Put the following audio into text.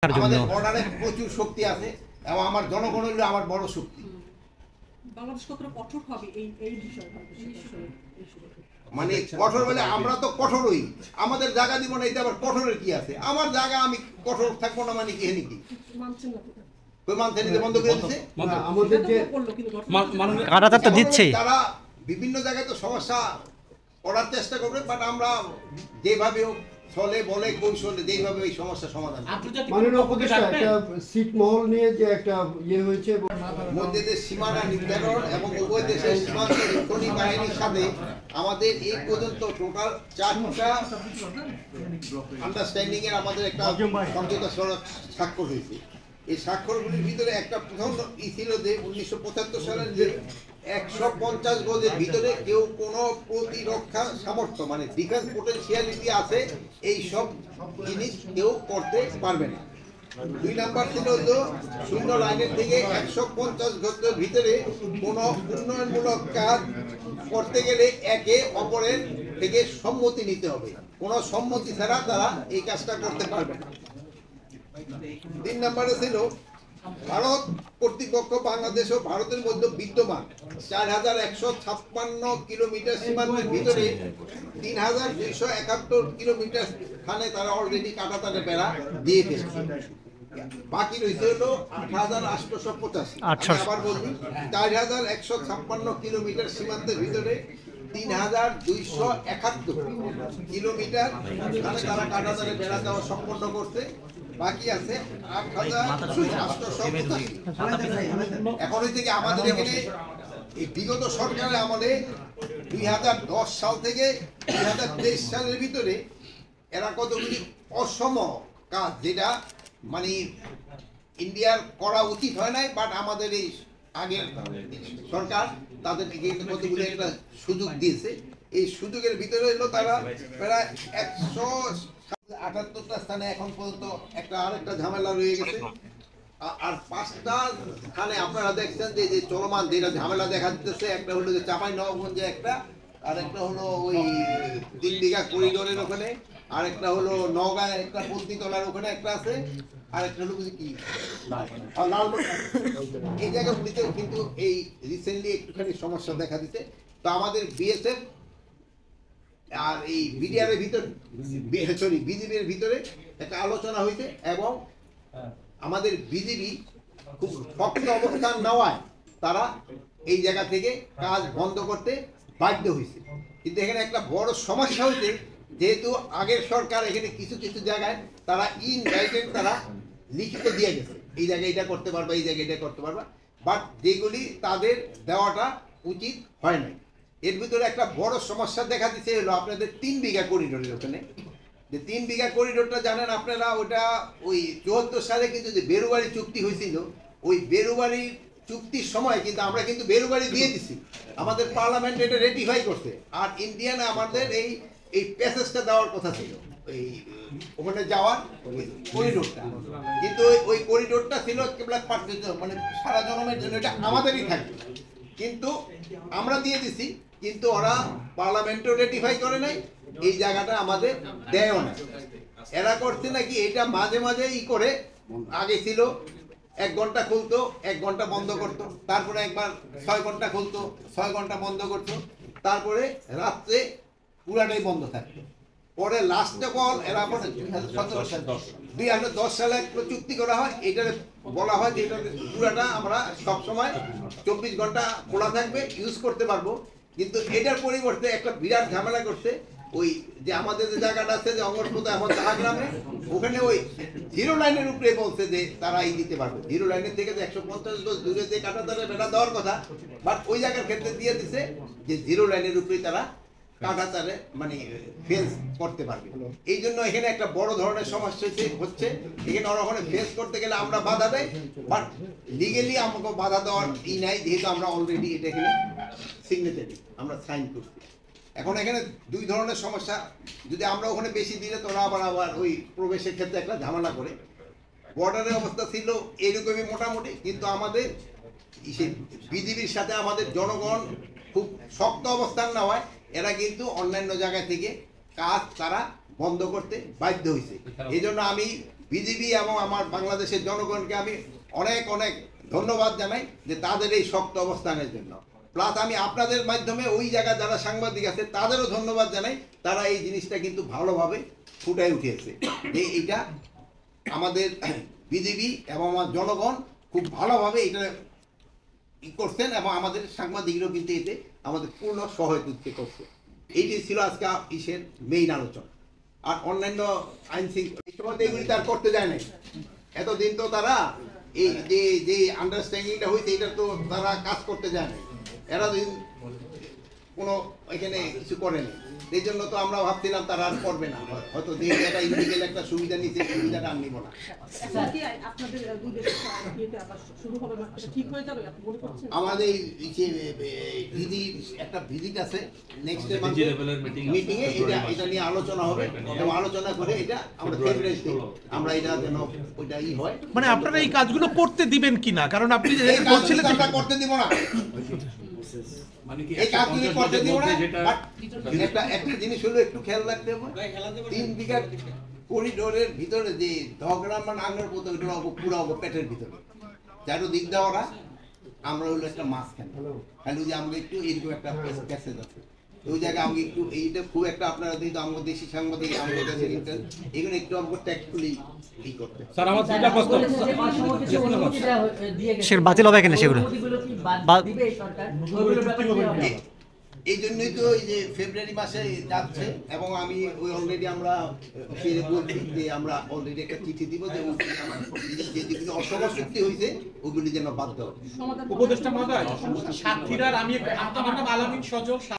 আমাদের বর্ডারে প্রচুর শক্তি আছে এবং আমার জনগণ হলো আমার বড় শক্তি। বাংলাদেশ কতটা কঠোর হবে এই বিষয়ে মানে কঠোর বলে আমরা তো কঠোরই, আমাদের জায়গা দিব না, এটা আবার কঠোরের কি আছে? আমার জায়গা আমি কঠোর থাকবো না মানে কি নাকি? মানছেন না কই মানতে নিতে বন্ধ করে দিচ্ছে? আমাদের যে কাটাতার তো দিচ্ছে, তারা বিভিন্ন জায়গায় তো সমস্যা করার চেষ্টা করবে, বাট আমরা যেভাবে চলে বলে কৌশলে যেভাবে এই সমস্যা সমাধান মাননীয় উপদেষ্টা একটা ছিটমহল নিয়ে যে একটা ইয়ে হয়েছে মধ্যে যে সীমানা নির্ধারণ এবং উভয় দেশের সীমান্ত রক্ষী বাহিনীর সাথে আমাদের এই পর্যন্ত টোটাল 4টা আন্ডারস্ট্যান্ডিং এর আমাদের একটা সমঝোতা স্বাক্ষর হয়েছে। এই স্বাক্ষরগুলির ভিতরে একটা প্রথম ছিল যে 1975 সালের যে 150 গজের ভিতরে কেউ কোনো প্রতিরক্ষা সামর্থ্য মানে ডিফেন্স পোটেনশিয়ালিটি আছে এই সব জিনিস কেউ করতে পারবে না। 2 নাম্বার ছিল তো শূন্য লাইনের থেকে 150 গজের ভিতরে কোনো উন্নয়নমূলক কাজ করতে গেলে একে অপরের থেকে সম্মতি নিতে হবে, কোনো সম্মতি ছাড়া তারা এই কাজটা করতে পারবে না। 3 নম্বরে ছিল ভারত কর্তৃপক্ষ বাংলাদেশ ও ভারতের মধ্যে বিদ্যমান 4156 কিলোমিটার সীমান্তের ভিতরে 3271 কিলোমিটার স্থানে তারা অলরেডি কাঁটাতারে বেড়া দিয়ে ফেলছে। বাকি রয়েছে হলো 8885। আবার বলছি 4156 কিলোমিটার সীমান্তের ভিতরে 3271 কিলোমিটার স্থানে তারা কাঁটাতারে বেড়া দেওয়া সম্পন্ন করছে। বাকি আছে 8885। এখন থেকে আমাদের এখানে এই বিগত সরকারের আমলে 2010 সাল থেকে 2023 সালের ভিতরে এরা কতগুলি অসম কাজ যেটা মানে ইন্ডিয়ার করা উচিত হয় নাই, বাট আমাদের এই আগের সরকার তাদেরকে কতগুলি একটা সুযোগ দিয়েছে। এই সুযোগের ভিতরে হলো তারা প্রায় 178টা স্থানে এখন পর্যন্ত আরেকটা ঝামেলা রয়ে গেছে। আর 5টা স্থানে আপনারা দেখছেন যে চলমান যেটা ঝামেলা দেখা দিতেছে, একটা হলো যে চাঁপাইনবাবগঞ্জে একটা, আর একটা হলো ওই 3 বিঘা করিডোরের ওখানে, আর একটা হলো নওগাঁয় একটা পন্থীতলার ওখানে একটা আছে, আর একটা হলো কি এই জায়গাগুলিতেও কিন্তু এই রিসেন্টলি একটুখানি সমস্যা দেখা দিচ্ছে। তো আমাদের বিএসএফ আর এই বিডিআর এর ভিতর বিজিবির ভিতরে একটা আলোচনা হয়েছে এবং আমাদের বিজিবি খুব শক্ত অবস্থান নেওয়ায় তারা এই জায়গা থেকে কাজ বন্ধ করতে বাধ্য হয়েছে। কিন্তু এখানে একটা বড় সমস্যা হয়েছে, যেহেতু আগের সরকার এখানে কিছু কিছু জায়গায় তারা ইনরাইটেড তারা লিখিত দিয়ে গেছে এই জায়গায় এটা করতে পারবা, এই জায়গায় এটা করতে পারবা, বাট যেগুলি তাদের দেওয়াটা উচিত হয় নাই। এর ভিতরে একটা বড় সমস্যা দেখা দিচ্ছে হলো আপনাদের 3 বিঘা করিডোরের ওখানে, যে 3 বিঘা করিডোরটা জানেন আপনারা, ওটা ওই 74 সালে কিন্তু যে বেরুবাড়ি চুক্তি হয়েছিল, ওই বেরুবাড়ি চুক্তির সময় কিন্তু আমরা কিন্তু বেরুবাড়ি দিয়ে দিছি, আমাদের পার্লামেন্ট এটা রেটিফাই করছে। আর ইন্ডিয়ান আমাদের এই প্যাসেজটা দেওয়ার কথা ছিল ওই ওখানে যাওয়ার করিডোরটা, কিন্তু ওই করিডোরটা ছিল মানে সারা জনমের জন্য, এটা আমাদেরই থাকবে, কিন্তু আমরা দিয়ে দিছি, কিন্তু ওরা পার্লামেন্টও রেটিফাই করে নাই, এই জায়গাটা আমাদের দেয়ও না। এরা করছে নাকি এটা মাঝে মাঝে করে, আগে ছিল 1 ঘন্টা খুলতো 1 ঘন্টা বন্ধ করতো, তারপরে একবার 6 ঘন্টা খুলতো 6 ঘন্টা বন্ধ করতো, তারপরে রাত্রে পুরাটাই বন্ধ থাকতো। পরে লাস্টে কল এরা 2010 সালে একটা চুক্তি করা হয়, এটা বলা হয় যে এটা পুরাটা আমরা সবসময় 24 ঘন্টা খোলা থাকবে, ইউজ করতে পারবো। কিন্তু এটার পরিবর্তে একটা বিরাট ঝামেলা করছে, ওই যে আমাদের যে জায়গাটা আছে যে অঙ্গরপোতা এখন গ্রামে, ওখানে ওই 0 লাইনের উপরে বলছে যে তারা দিতে পারবে, 0 লাইনের থেকে যে 150 গজ দূরে যে কাঁটাতারে বেড়া দেওয়ার কথা, বাট ওই জায়গার ক্ষেত্রে দিয়ে দিছে যে 0 লাইনের উপরে তারা কাঁটাতারে মানে ফেন্স করতে পারবে। এই জন্য এখানে একটা বড় ধরনের সমস্যা হচ্ছে, এখানে ওখানে ফেন্স করতে গেলে আমরা বাধা দেয়, বাট লিগেলি আমাকে বাধা দেওয়ার নাই, যেহেতু আমরা অলরেডি এটা এখানে সিগনেচারি আমরা সাইন করছি। এখন এখানে 2 ধরনের সমস্যা, যদি আমরা ওখানে বেশি দিলে তোরা আবার ওই প্রবেশের ক্ষেত্রে একটা ঝামেলা করে। বর্ডারের অবস্থা ছিল এরকমই মোটামুটি, কিন্তু আমাদের বিজিবির সাথে আমাদের জনগণ খুব শক্ত অবস্থান নেওয়ায় এরা কিন্তু অন্যান্য জায়গা থেকে কাজ তারা বন্ধ করতে বাধ্য হয়েছে। এই জন্য আমি বিজিবি এবং আমার বাংলাদেশের জনগণকে আমি অনেক অনেক ধন্যবাদ জানাই যে তাদের এই শক্ত অবস্থানের জন্য। প্লাস আমি আপনাদের মাধ্যমে ওই জায়গায় যারা সাংবাদিক আছে তাদেরও ধন্যবাদ জানাই, তারা এই জিনিসটা কিন্তু ভালোভাবে ফুটাই উঠিয়েছে যে এইটা আমাদের বিজিবি এবং আমার জনগণ খুব ভালোভাবে এটা করছেন এবং আমাদের সাংবাদিকরাও কিন্তু এতে আমাদের পূর্ণ সহযোগিতা করছে। এইটাই ছিল আজকে ইসের মেইন আলোচনা। আর অন্যান্য আইন শৃঙ্খলা এগুলি তার করতে যায় নাই, এতদিন তো তারা এই যে আন্ডারস্ট্যান্ডিংটা হয়েছে এটা তো তারা কাজ করতে যায় নাই, এরা দিন কোনো এখানে কিছু করেনি। এই জন্য তো আমরা ভাবছিলাম তারা আর করবে না, হয়তো যে একটা ইন্ডিভিজুয়াল একটা সুবিধা নিচ্ছে সুবিধাটা আর নিব না। এখন কি আপনাদের দুই দেশের ইয়েতে আবার শুরু হবে না, এটা ঠিক হয়ে যাবে আপনি মনে করছেন? আমাদের এই যে একটা ভিজিট আছে নেক্সট মিটিং এ এটা নিয়ে আলোচনা হবে এবং আলোচনা করে এটা আমরা ফেব্রুয়ারিতে আমরা এটা যেন ওইটা হয়। মানে আপনারা এই কাজগুলো করতে দিবেন কিনা, কারণ আপনি যে এই বলছিলেন যে কাজটা করতে দিব না, এই কাজগুলি করতে দিব না। একটা জিনিস হলো একটু খেয়াল রাখতে হবে, 3 বিঘা করিডোরের ভিতরে যে ঝগড়া মানে আঙের মতো ওইটা পুরো পেটের ভিতরে যারও দিক দেওয়া আমরা হলো একটা মাছ খাই, খালি যে আমরা একটু এরকম একটা প্যাসেজ আছে ওই জায়গায় আমাকে একটু এইটা খুব একটা আপনারা কিন্তু আমাদের দেশি সাংবাদিক আমাদের দেশের এগুলো একটু আমাকে ট্যাক্টফুলি ই করতে। স্যার আমার দুইটা প্রশ্ন সেগুলো বাতিল হবে কেন সেগুলো এই জন্যই তো এই যে ফেব্রুয়ারি মাসে যাচ্ছে এবং আমি ওই অলরেডি আমরা বলছি যে আমরা অলরেডি একটা চিঠি দিব যে যেগুলো অসম চুক্তি হয়েছে ওগুলি যেন বাধ্য হবে। উপদেষ্টা মহোদয় সাতক্ষীরার আমি আপনার নাম আলামিন সজল।